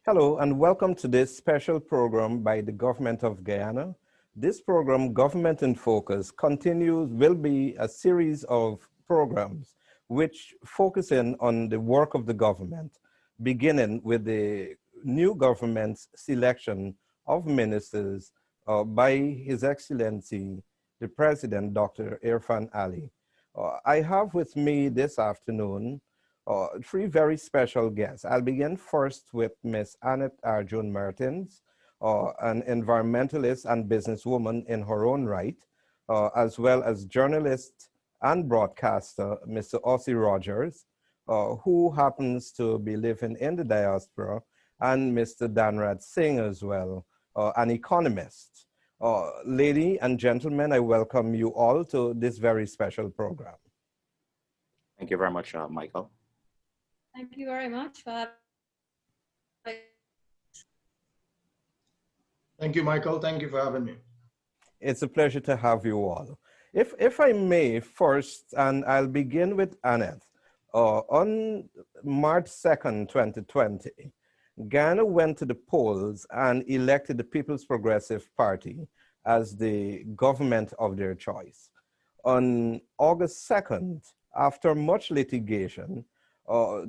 Hello and welcome to this special program by the Government of Guyana. This program, Government in Focus, will be a series of programs which focus in on the work of the government, beginning with the new government's selection of ministers by His Excellency, the President, Dr. Irfaan Ali. I have with me this afternoon three very special guests. I'll begin first with Ms. Annette Arjun Mertens, an environmentalist and businesswoman in her own right, as well as journalist and broadcaster, Mr. Ossie Rogers, who happens to be living in the diaspora, and Mr. Danraj Singh as well, an economist. Lady and gentlemen, I welcome you all to this very special program. Thank you very much, Michael. Thank you very much for having. Thank you, Michael. Thank you for having me. It's a pleasure to have you all. If I may first, and I'll begin with Annette. On March 2nd, 2020, Guyana went to the polls and elected the People's Progressive Party as the government of their choice. On August 2nd, after much litigation,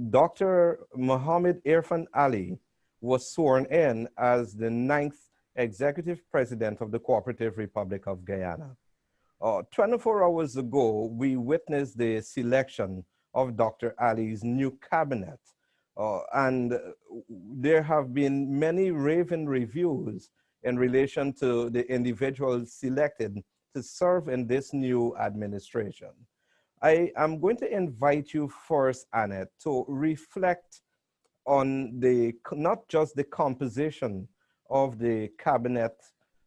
Dr. Mohammed Irfaan Ali was sworn in as the 9th executive president of the Cooperative Republic of Guyana. 24 hours ago, we witnessed the selection of Dr. Ali's new cabinet. And there have been many raving reviews in relation to the individuals selected to serve in this new administration. I am going to invite you first, Annette, to reflect on not just the composition of the cabinet,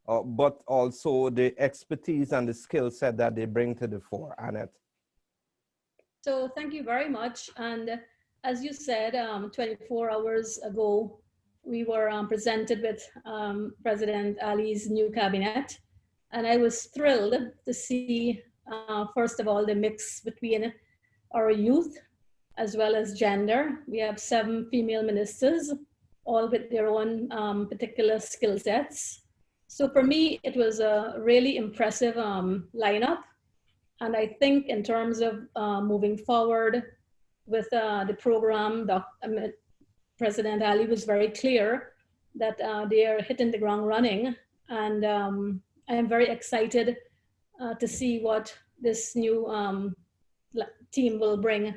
but also the expertise and the skill set that they bring to the fore. Annette. So thank you very much. And as you said, 24 hours ago, we were presented with President Ali's new cabinet. And I was thrilled to see first of all, the mix between our youth as well as gender. We have 7 female ministers, all with their own particular skill sets. So for me, it was a really impressive lineup. And I think in terms of moving forward with the program, President Ali was very clear that they are hitting the ground running. And I'm very excited to see what this new team will bring.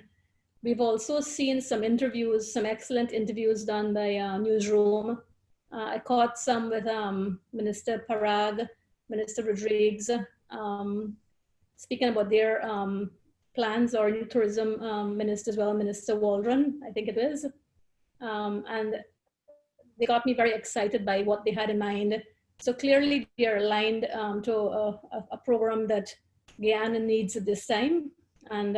We've also seen some interviews, some excellent interviews done by Newsroom. I caught some with Minister Parag, Minister Rodriguez, speaking about their plans, or new tourism minister as well, Minister Waldron, I think it is. And they got me very excited by what they had in mind. So clearly they're aligned to a program that Guyana needs at this time. And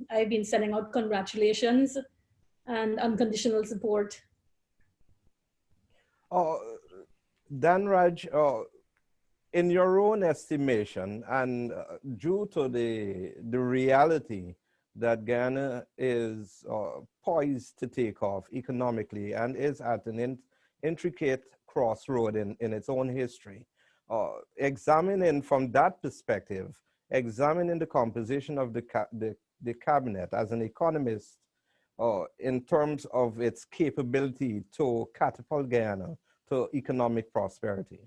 I've been sending out congratulations and unconditional support. Danraj, in your own estimation, and due to the reality that Guyana is poised to take off economically and is at an intricate crossroad in its own history. Examining from that perspective, examining the composition of the cabinet as an economist in terms of its capability to catapult Guyana to economic prosperity.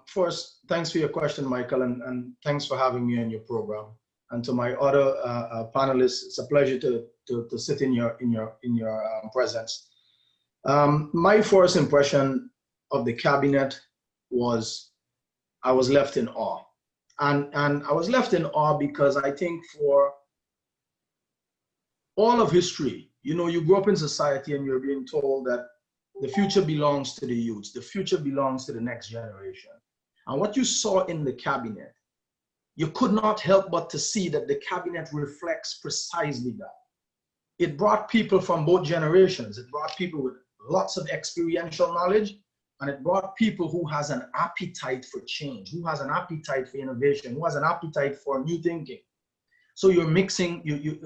First, thanks for your question, Michael, and thanks for having me on your program. And to my other panelists, it's a pleasure to sit in your presence. My first impression of the cabinet was I was left in awe. And I was left in awe because I think for all of history, you know, you grow up in society and you're being told that the future belongs to the youth, the future belongs to the next generation. And what you saw in the cabinet, you could not help but to see that the cabinet reflects precisely that. It brought people from both generations. It brought people with lots of experiential knowledge, and it brought people who has an appetite for change, who has an appetite for innovation, who has an appetite for new thinking. So you're mixing,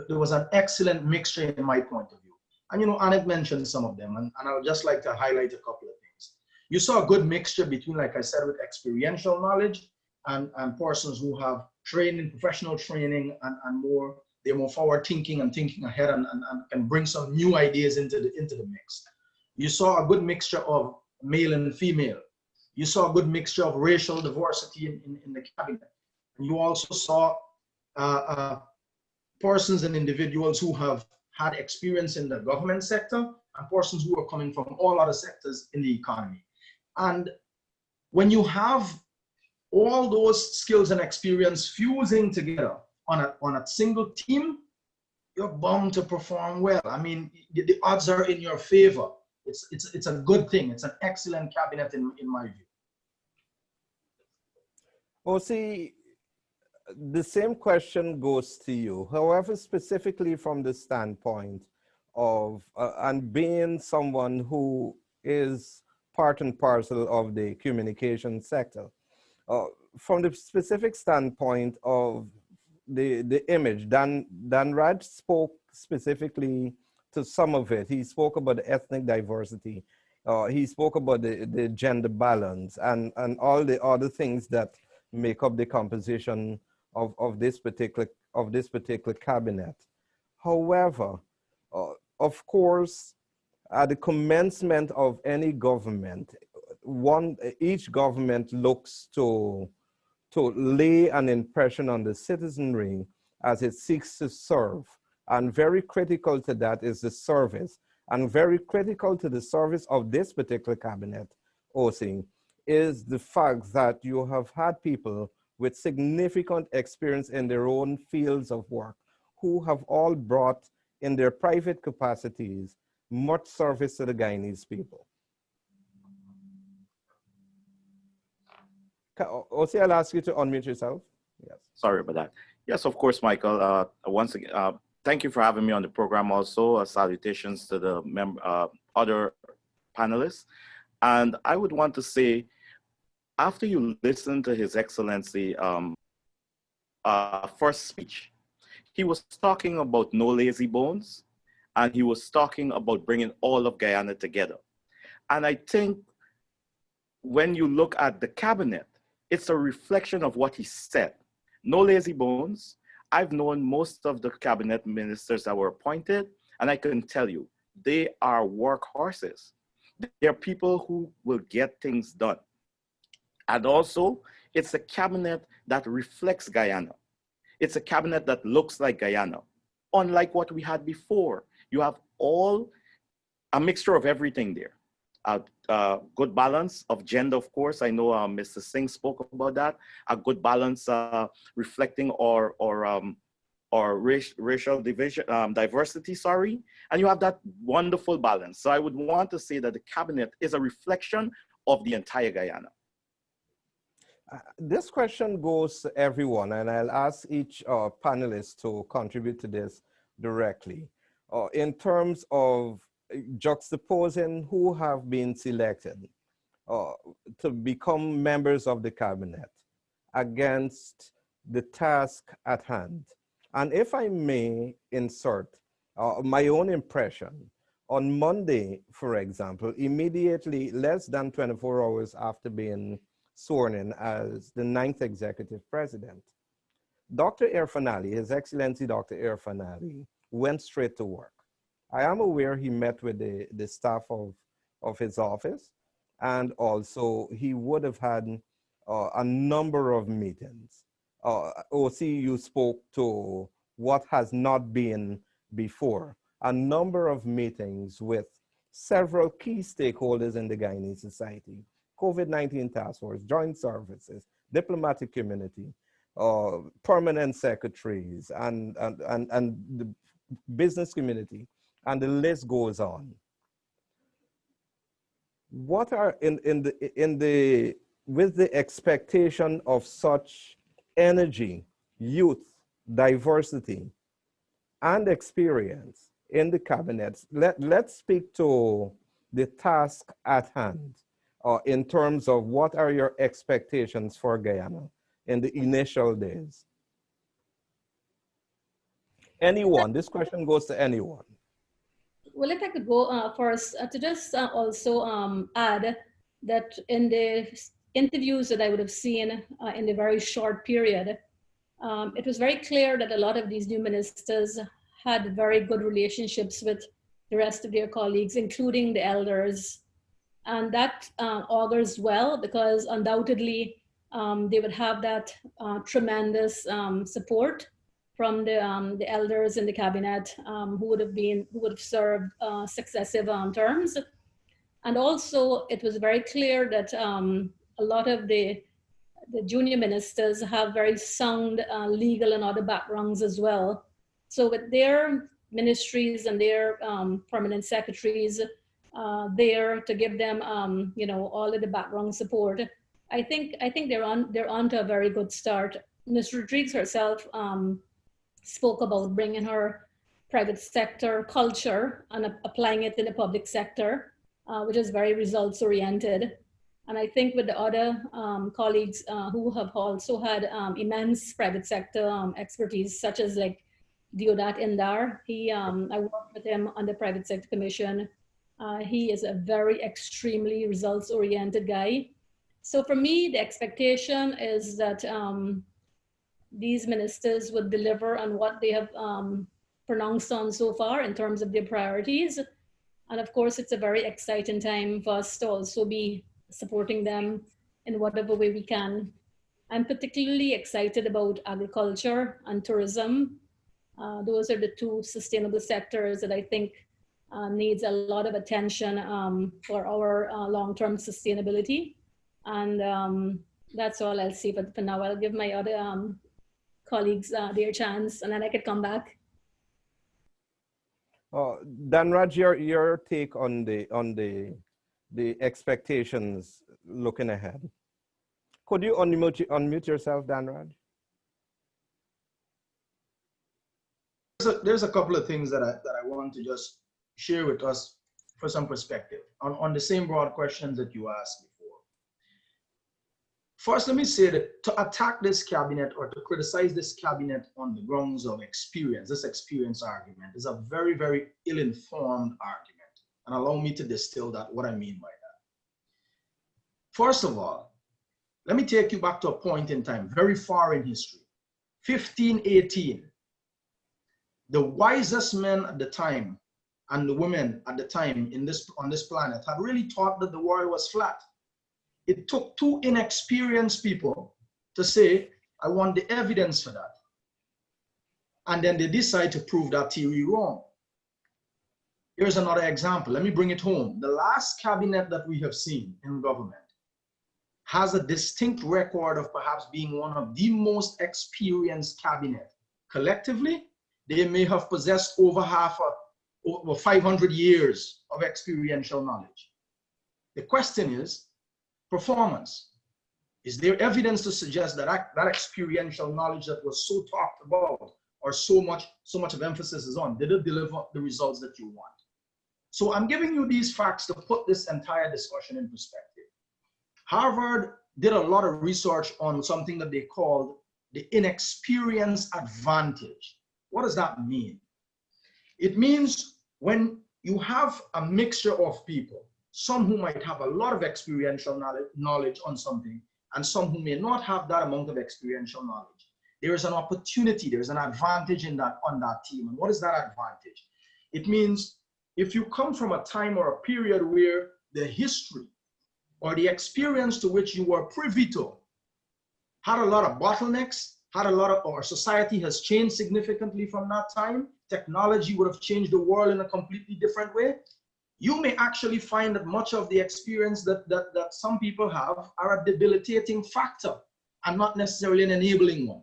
there was an excellent mixture in my point of view. And Annette mentioned some of them, and I would just like to highlight a couple of things. You saw a good mixture between, like I said, with experiential knowledge and persons who have training, professional training, and they're more forward thinking and thinking ahead and can bring some new ideas into the mix. You saw a good mixture of male and female. You saw a good mixture of racial diversity in the cabinet. And you also saw persons and individuals who have had experience in the government sector and persons who are coming from all other sectors in the economy. And when you have all those skills and experience fusing together on a single team, you're bound to perform well. I mean, the odds are in your favor. It's a good thing. It's an excellent cabinet in my view. Well, see, the same question goes to you. However, specifically from the standpoint of, and being someone who is part and parcel of the communication sector, from the specific standpoint of the image, Dan Raj spoke specifically to some of it. He spoke about the ethnic diversity. He spoke about the gender balance and all the other things that make up the composition of this particular cabinet. However, of course, at the commencement of any government, each government looks to lay an impression on the citizenry as it seeks to serve. And very critical to that is the service. And very critical to the service of this particular cabinet, OC, is the fact that you have had people with significant experience in their own fields of work who have all brought in their private capacities much service to the Guyanese people. OC, I'll ask you to unmute yourself. Yes. Sorry about that. Yes, of course, Michael. Once again, thank you for having me on the program also. Salutations to the other panelists. And I would want to say, after you listen to His Excellency first speech, he was talking about no lazy bones, and he was talking about bringing all of Guyana together. And I think when you look at the cabinet, it's a reflection of what he said. No lazy bones. I've known most of the cabinet ministers that were appointed, and I can tell you, they are workhorses. They're people who will get things done. And also, it's a cabinet that reflects Guyana. It's a cabinet that looks like Guyana. Unlike what we had before, you have a mixture of everything there. Good balance of gender, of course. I know Mr. Singh spoke about that. A good balance reflecting our racial diversity, sorry. And you have that wonderful balance. So I would want to say that the cabinet is a reflection of the entire Guyana. This question goes to everyone, and I'll ask each panelist to contribute to this directly. In terms of juxtaposing who have been selected to become members of the cabinet against the task at hand. And if I may insert my own impression, on Monday, for example, immediately less than 24 hours after being sworn in as the 9th executive president, Dr. Irfaan Ali, His Excellency Dr. Irfaan Ali, went straight to work. I am aware he met with the staff of his office, and also he would have had a number of meetings. OC, you spoke to what has not been before, a number of meetings with several key stakeholders in the Guyanese society, COVID-19 task force, joint services, diplomatic community, permanent secretaries, and the business community, and the list goes on. What are with the expectation of such energy, youth, diversity, and experience in the cabinets? Let's speak to the task at hand in terms of what are your expectations for Guyana in the initial days? Anyone, this question goes to anyone. Well, if I could go first, to just also add that in the interviews that I would have seen in the very short period, it was very clear that a lot of these new ministers had very good relationships with the rest of their colleagues, including the elders. And that augurs well, because undoubtedly they would have that tremendous support from the elders in the cabinet who would have served successive terms. And also, it was very clear that a lot of the junior ministers have very sound legal and other backgrounds as well. So with their ministries and their permanent secretaries there to give them, all of the background support, I think they're on to a very good start. Ms. Rodriguez herself spoke about bringing her private sector culture and applying it in the public sector, which is very results oriented. And I think with the other colleagues who have also had immense private sector expertise, such as like Deodat Indar, I worked with him on the Private Sector Commission. He is a very extremely results oriented guy. So for me, the expectation is that these ministers would deliver on what they have pronounced on so far in terms of their priorities. And of course, it's a very exciting time for us to also be supporting them in whatever way we can. I'm particularly excited about agriculture and tourism. Those are the two sustainable sectors that I think needs a lot of attention for our long-term sustainability. And that's all I'll say, but for now I'll give my other colleagues their chance, and then I could come back. Danraj, your take on the expectations looking ahead. Could you unmute yourself, Danraj? There's a couple of things that I want to just share with us for some perspective on the same broad questions that you asked before. First, let me say that to attack this cabinet or to criticize this cabinet on the grounds of experience, this experience argument is a very, very ill-informed argument. And allow me to distill that, what I mean by that. First of all, let me take you back to a point in time, very far in history. 1518, the wisest men at the time and the women at the time on this planet had really thought that the world was flat. It took two inexperienced people to say, I want the evidence for that. And then they decide to prove that theory wrong. Here's another example. Let me bring it home. The last cabinet that we have seen in government has a distinct record of perhaps being one of the most experienced cabinet. Collectively, they may have possessed over 500 years of experiential knowledge. The question is, performance. Is there evidence to suggest that that experiential knowledge that was so talked about or so much of emphasis is on, did it deliver the results that you want? So I'm giving you these facts to put this entire discussion in perspective. Harvard did a lot of research on something that they called the inexperience advantage. What does that mean? It means when you have a mixture of people, some who might have a lot of experiential knowledge on something, and some who may not have that amount of experiential knowledge, there is an opportunity, there's an advantage on that team. And what is that advantage? It means if you come from a time or a period where the history or the experience to which you were privy to had a lot of bottlenecks, our society has changed significantly from that time, technology would have changed the world in a completely different way, you may actually find that much of the experience that some people have are a debilitating factor and not necessarily an enabling one.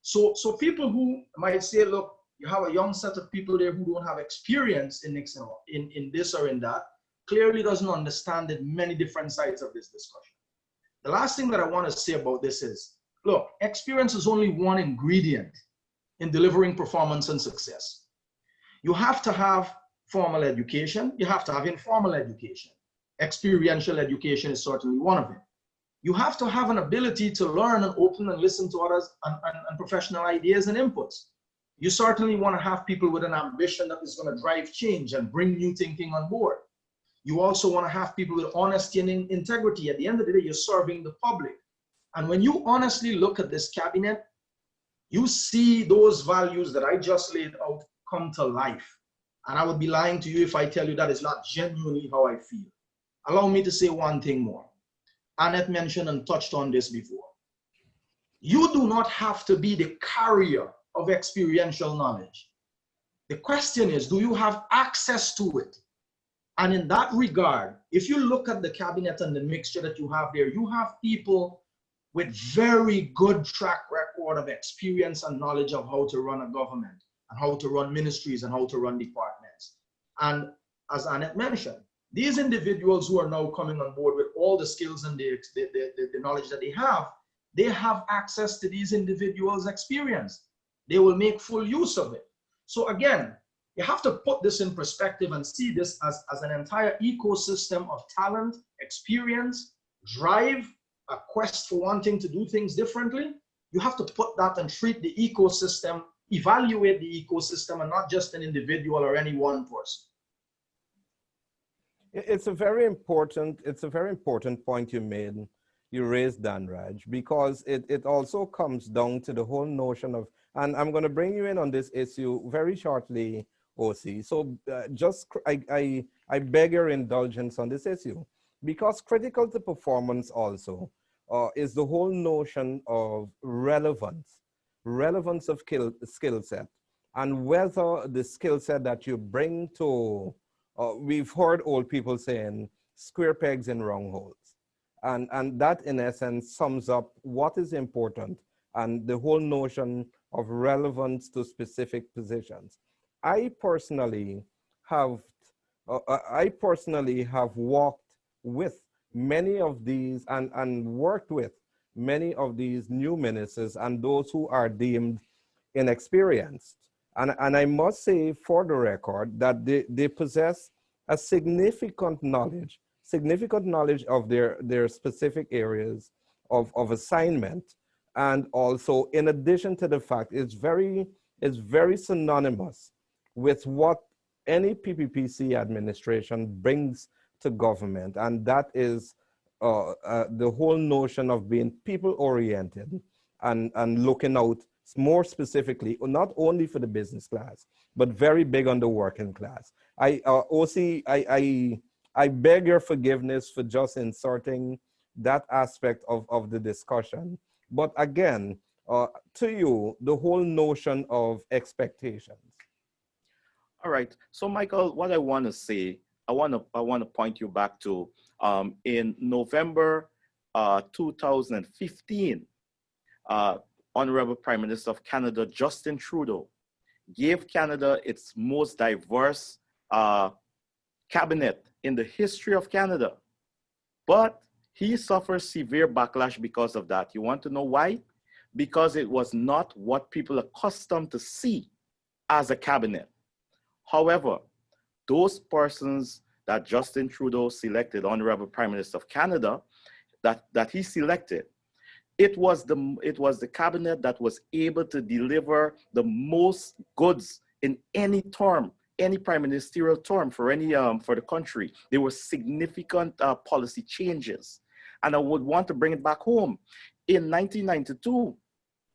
So people who might say, look, you have a young set of people there who don't have experience in this or in that, clearly doesn't understand the many different sides of this discussion. The last thing that I want to say about this is, look, experience is only one ingredient in delivering performance and success. You have to have formal education, you have to have informal education. Experiential education is certainly one of them. You have to have an ability to learn and open and listen to others and professional ideas and inputs. You certainly want to have people with an ambition that is going to drive change and bring new thinking on board. You also want to have people with honesty and integrity. At the end of the day, you're serving the public. And when you honestly look at this cabinet, you see those values that I just laid out come to life. And I would be lying to you if I tell you that is not genuinely how I feel. Allow me to say one thing more. Annette mentioned and touched on this before. You do not have to be the carrier of experiential knowledge. The question is, do you have access to it? And in that regard, if you look at the cabinet and the mixture that you have there, you have people with very good track record of experience and knowledge of how to run a government and how to run ministries and how to run departments. And as Annette mentioned, these individuals who are now coming on board with all the skills and the knowledge that they have access to these individuals' experience. They will make full use of it. So again, you have to put this in perspective and see this as an entire ecosystem of talent, experience, drive, a quest for wanting to do things differently. You have to put that and treat the ecosystem, evaluate the ecosystem, and not just an individual or any one person. It's a very important point you raised, Dan Raj, because it also comes down to the whole notion of, and I'm going to bring you in on this issue very shortly, OC. So I beg your indulgence on this issue, because critical to performance also is the whole notion of relevance of skill set, and whether the skill set that you bring to, we've heard old people saying, square pegs in round holes. And that, in essence, sums up what is important and the whole notion of relevance to specific positions. I personally have walked with many of these and worked with many of these new ministers and those who are deemed inexperienced. And I must say, for the record, that they possess a significant knowledge of their specific areas of assignment. And also, in addition to the fact, it's very synonymous with what any PPPC administration brings to government. And that is the whole notion of being people-oriented and looking out more specifically, not only for the business class, but very big on the working class. OC, I beg your forgiveness for just inserting that aspect of the discussion. But again, to you, the whole notion of expectations. All right. So, Michael, what I want to say, I want to point you back to in November 2015, Honorable Prime Minister of Canada, Justin Trudeau, gave Canada its most diverse cabinet in the history of Canada. But he suffers severe backlash because of that. You want to know why? Because it was not what people are accustomed to see as a cabinet. However, those persons that Justin Trudeau selected, Honorable Prime Minister of Canada, that he selected, it was the cabinet that was able to deliver the most goods in any term, any prime ministerial term for the country. There were significant policy changes. And I would want to bring it back home. In 1992,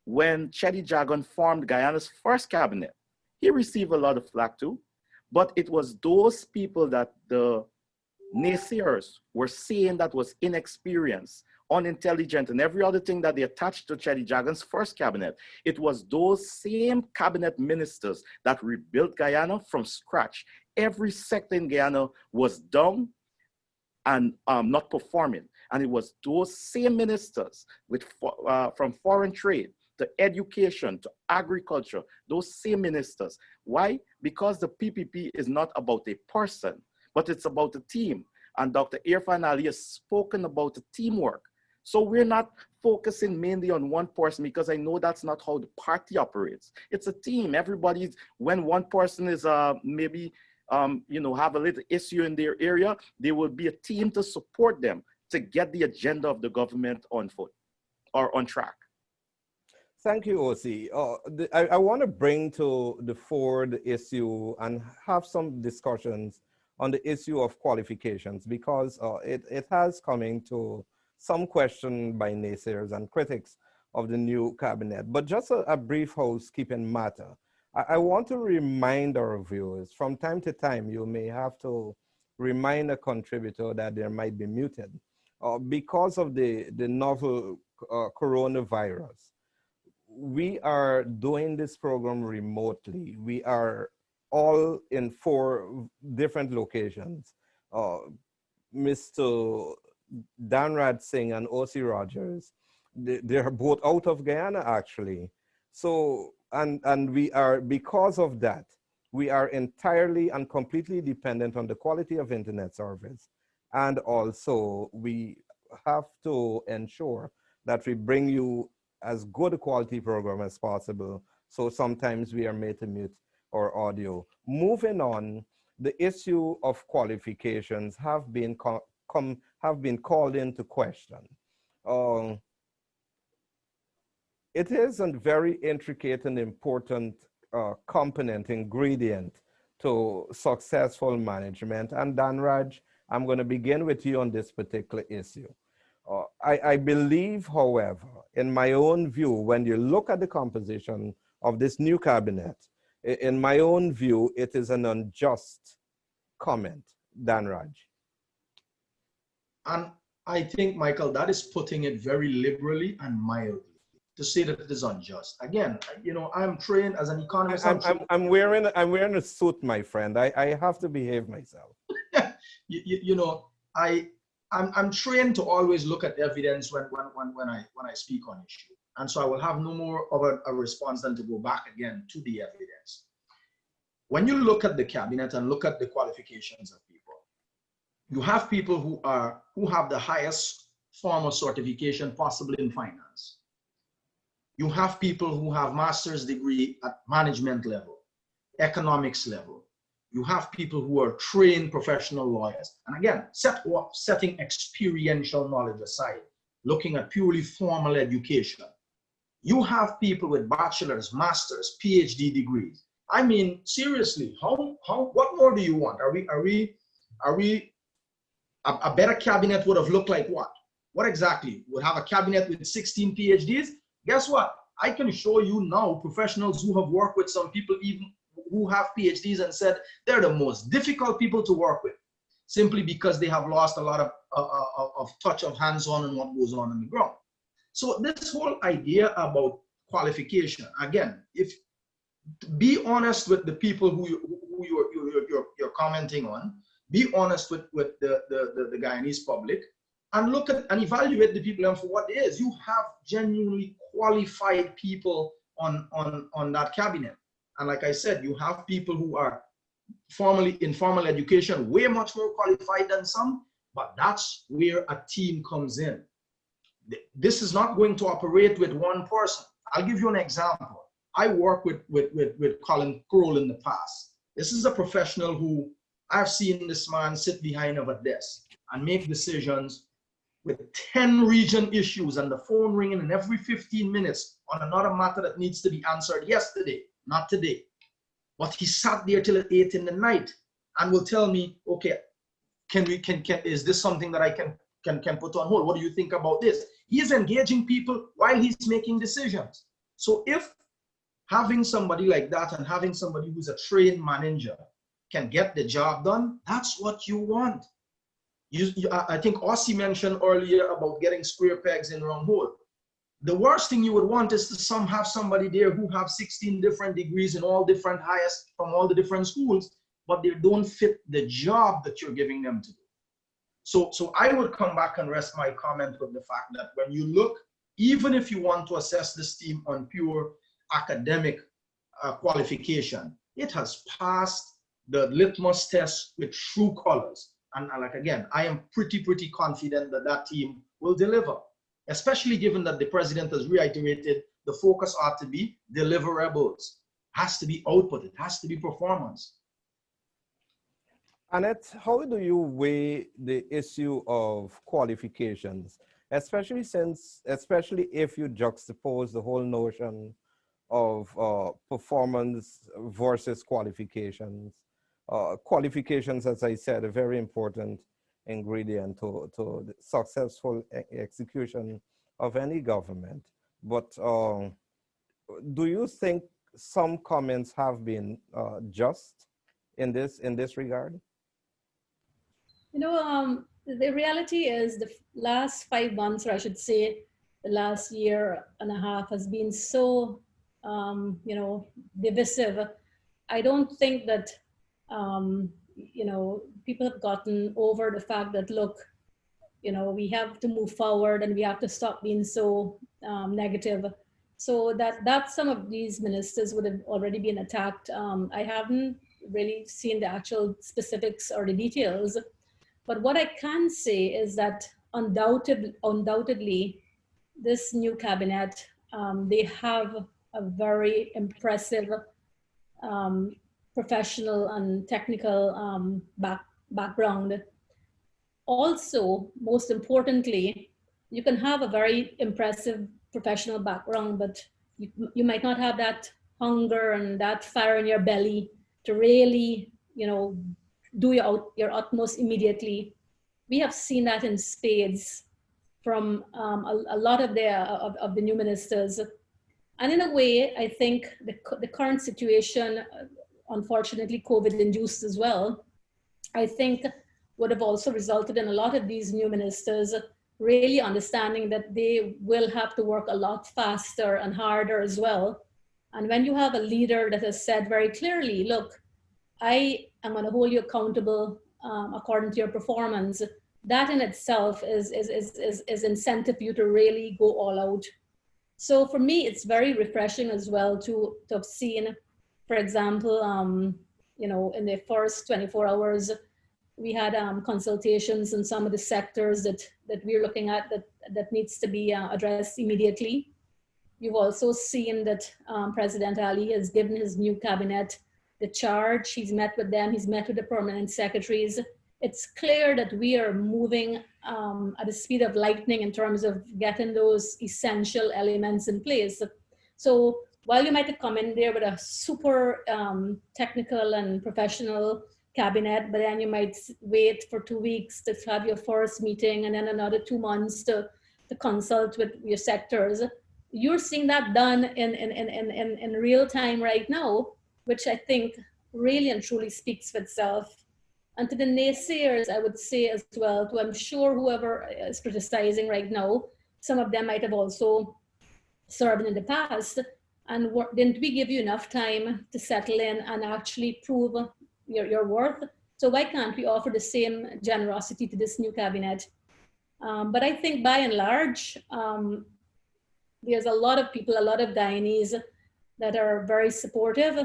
when Cheddi Jagan formed Guyana's first cabinet, he received a lot of flack too, but it was those people that the naysayers were saying that was inexperienced, unintelligent, and every other thing that they attached to Cheddi Jagan's first cabinet. It was those same cabinet ministers that rebuilt Guyana from scratch. Every sector in Guyana was down and not performing. And it was those same ministers from foreign trade to education to agriculture, those same ministers. Why? Because the PPP is not about a person, but it's about a team. And Dr. Irfaan Ali has spoken about the teamwork. So we're not focusing mainly on one person, because I know that's not how the party operates. It's a team. Everybody's, when one person is maybe have a little issue in their area, there will be a team to support them to get the agenda of the government on foot or on track. Thank you, OC. I want to bring to the fore the issue and have some discussions on the issue of qualifications, because it has coming to some question by naysayers and critics of the new cabinet. But just a brief housekeeping matter. I want to remind our viewers, from time to time, you may have to remind a contributor that they might be muted because of the novel coronavirus. We are doing this program remotely. We are all in 4 different locations. Mr. Danrad Singh and O.C. Rogers, they are both out of Guyana, actually. So, and we are, because of that, we are entirely and completely dependent on the quality of internet service. And also, we have to ensure that we bring you as good a quality program as possible. So sometimes we are made to mute our audio. Moving on, the issue of qualifications have been called into question. It is a very intricate and important component, ingredient to successful management. And Danraj, I'm going to begin with you on this particular issue. I believe, however, in my own view, when you look at the composition of this new cabinet, in my own view, it is an unjust comment, Danraj. And I think, Michael, that is putting it very liberally and mildly to say that it is unjust. Again, you know, I'm trained as an economist. I'm wearing a suit, my friend. I have to behave myself. you know, I'm trained to always look at evidence when I speak on issue. And so I will have no more of a response than to go back again to the evidence. When you look at the cabinet and look at the qualifications of people, you have people who have the highest form of certification possible in finance. You have people who have master's degree at management level, economics level. You have people who are trained professional lawyers. And again, setting experiential knowledge aside, looking at purely formal education. You have people with bachelor's, master's, PhD degrees. I mean, seriously, what more do you want? Are we a better cabinet would have looked like what? What exactly? Would have a cabinet with 16 PhDs? Guess what? I can show you now professionals who have worked with some people even who have PhDs and said they're the most difficult people to work with, simply because they have lost a lot of touch of hands-on and what goes on the ground. So this whole idea about qualification, again, be honest with the people who you're commenting on, be honest with the Guyanese public, and look at and evaluate the people and for what it is. You have genuinely qualified people on that cabinet. And like I said, you have people who are in formal education, way much more qualified than some, but that's where a team comes in. This is not going to operate with one person. I'll give you an example. I worked with Colin Kroll in the past. This is a professional who I've seen this man sit behind of a desk and make decisions with 10 region issues and the phone ringing in every 15 minutes on another matter that needs to be answered yesterday, not today. But he sat there till 8 in the night and will tell me, okay, is this something that I can put on hold? What do you think about this? He is engaging people while he's making decisions. So if having somebody like that and having somebody who's a trained manager can get the job done, that's what you want. I think Ossie mentioned earlier about getting square pegs in round hole. The worst thing you would want is to have somebody there who have 16 different degrees in all different highest from all the different schools, but they don't fit the job that you're giving them to do. So I would come back and rest my comment with the fact that when you look, even if you want to assess this team on pure academic qualification, it has passed the litmus test with true colors. And like, again, I am pretty confident that that team will deliver, especially given that the president has reiterated the focus ought to be deliverables, has to be output, it has to be performance. Annette, how do you weigh the issue of qualifications especially if you juxtapose the whole notion of performance versus qualifications. Qualifications, as I said, a very important ingredient to the successful execution of any government. But do you think some comments have been just in this regard? You know, the reality is the last 5 months, or I should say, the last year and a half has been so, you know, divisive. I don't think that, you know, people have gotten over the fact that, look, you know, we have to move forward and we have to stop being so negative. So that some of these ministers would have already been attacked. I haven't really seen the actual specifics or the details, but what I can say is that undoubtedly, this new cabinet, they have a very impressive um, professional and technical background. Also, most importantly, you can have a very impressive professional background, but you might not have that hunger and that fire in your belly to really, you know, do your utmost immediately. We have seen that in spades from a lot of the new ministers. And in a way, I think the current situation, unfortunately COVID induced as well, I think would have also resulted in a lot of these new ministers really understanding that they will have to work a lot faster and harder as well. And when you have a leader that has said very clearly, look, I am going to hold you accountable according to your performance, that in itself is incentive for you to really go all out. So for me, it's very refreshing as well to have seen, for example, you know, in the first 24 hours, we had consultations in some of the sectors that we're looking at that needs to be addressed immediately. You've also seen that President Ali has given his new cabinet the charge. He's met with them, he's met with the permanent secretaries. It's clear that we are moving at the speed of lightning in terms of getting those essential elements in place. So while you might have come in there with a super technical and professional cabinet, but then you might wait for 2 weeks to have your first meeting and then another 2 months to consult with your sectors. You're seeing that done in real time right now, which I think really and truly speaks for itself. And to the naysayers, I would say as well, to I'm sure whoever is criticizing right now, some of them might have also served in the past. And didn't we give you enough time to settle in and actually prove your worth? So why can't we offer the same generosity to this new cabinet? But I think by and large, there's a lot of people, a lot of Guyanese that are very supportive.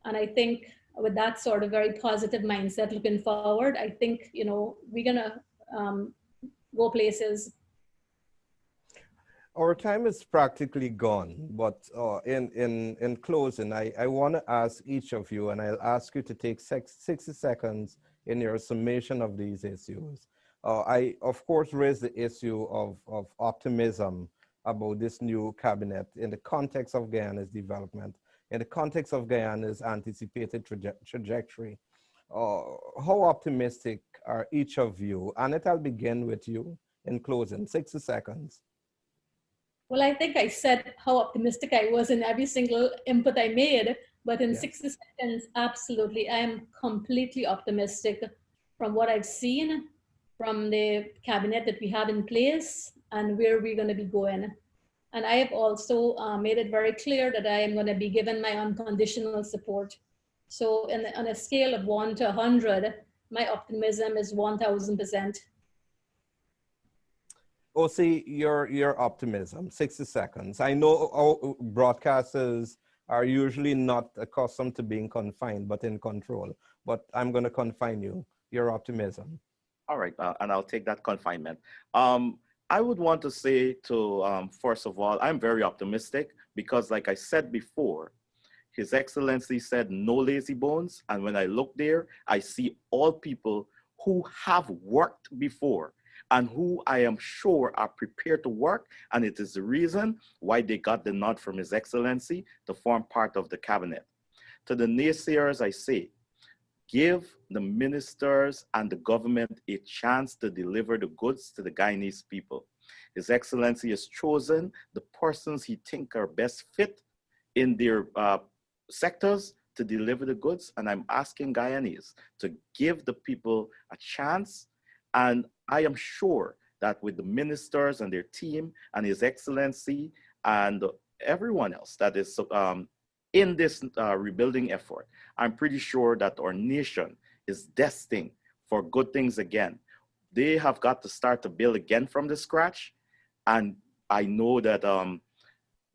And I think with that sort of very positive mindset looking forward, I think, you know, we're gonna go places. Our time is practically gone, but in closing, I want to ask each of you, and I'll ask you to take 60 seconds in your summation of these issues. I, of course, raised the issue of optimism about this new cabinet in the context of Guyana's development, in the context of Guyana's anticipated trajectory. How optimistic are each of you? Annette, I'll begin with you in closing, 60 seconds. Well, I think I said how optimistic I was in every single input I made, but in 60 seconds, absolutely, I am completely optimistic from what I've seen, from the cabinet that we have in place and where we're going to be going. And I have also made it very clear that I am going to be given my unconditional support. So on a scale of 1 to 100, my optimism is 1000%. OC, your optimism, 60 seconds. I know our broadcasters are usually not accustomed to being confined, but in control. But I'm going to confine you, your optimism. All right, and I'll take that confinement. I would want to say to, first of all, I'm very optimistic because like I said before, His Excellency said no lazy bones. And when I look there, I see all people who have worked before. and who I am sure are prepared to work, and it is the reason why they got the nod from His Excellency to form part of the cabinet. To the naysayers, I say, give the ministers and the government a chance to deliver the goods to the Guyanese people. His Excellency has chosen the persons he thinks are best fit in their sectors to deliver the goods, and I'm asking Guyanese to give the people a chance, and I am sure that with the ministers and their team and His Excellency and everyone else that is in this rebuilding effort, I'm pretty sure that our nation is destined for good things again. They have got to start to build again from the scratch, and I know that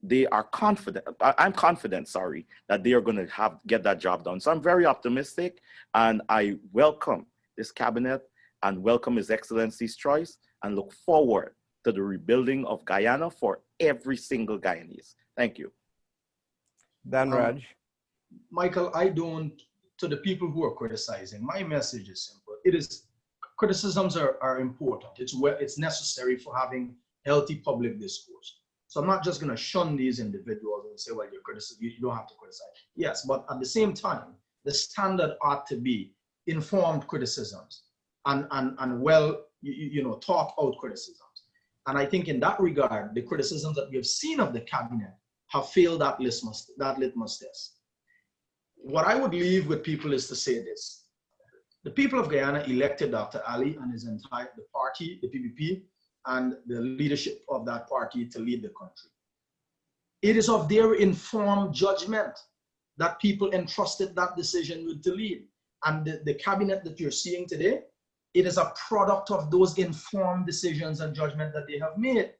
they are confident, I'm confident, sorry, that they are going to get that job done. So I'm very optimistic, and I welcome this cabinet and welcome His Excellency's choice and look forward to the rebuilding of Guyana for every single Guyanese. Thank you. Dan Raj. Michael, I don't, to the people who are criticizing, my message is simple. It is, criticisms are important. It's necessary for having healthy public discourse. So I'm not just going to shun these individuals and say, well, you're criticizing, you don't have to criticize. Yes, but at the same time, the standard ought to be informed criticisms and well, thought out criticisms. And I think in that regard, the criticisms that we have seen of the cabinet have failed that litmus test. What I would leave with people is to say this. The people of Guyana elected Dr. Ali and his entire, the party, the PPP, and the leadership of that party to lead the country. It is of their informed judgment that people entrusted that decision with to lead. And the cabinet that you're seeing today, it is a product of those informed decisions and judgment that they have made.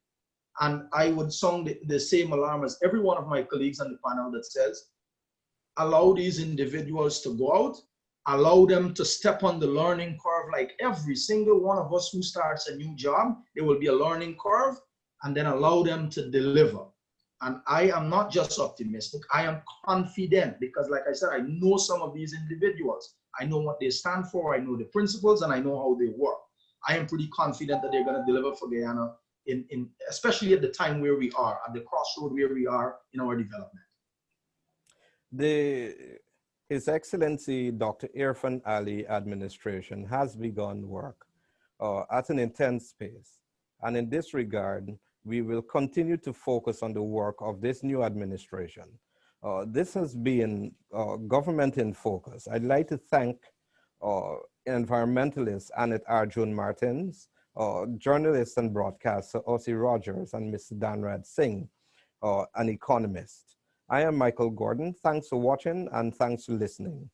And I would sound the same alarm as every one of my colleagues on the panel that says, allow these individuals to go out, allow them to step on the learning curve like every single one of us who starts a new job. There will be a learning curve, and then allow them to deliver. And I am not just optimistic, I am confident, because like I said, I know some of these individuals. I know what they stand for, I know the principles, and I know how they work. I am pretty confident that they're going to deliver for Guyana, especially at the time where we are, at the crossroad where we are in our development. His Excellency Dr. Irfaan Ali administration has begun work at an intense pace. And in this regard, we will continue to focus on the work of this new administration. This has been government in focus. I'd like to thank environmentalist Annette Arjun Martins, journalist and broadcaster Ossie Rogers, and Mr. Danrad Singh, an economist. I am Michael Gordon. Thanks for watching and thanks for listening.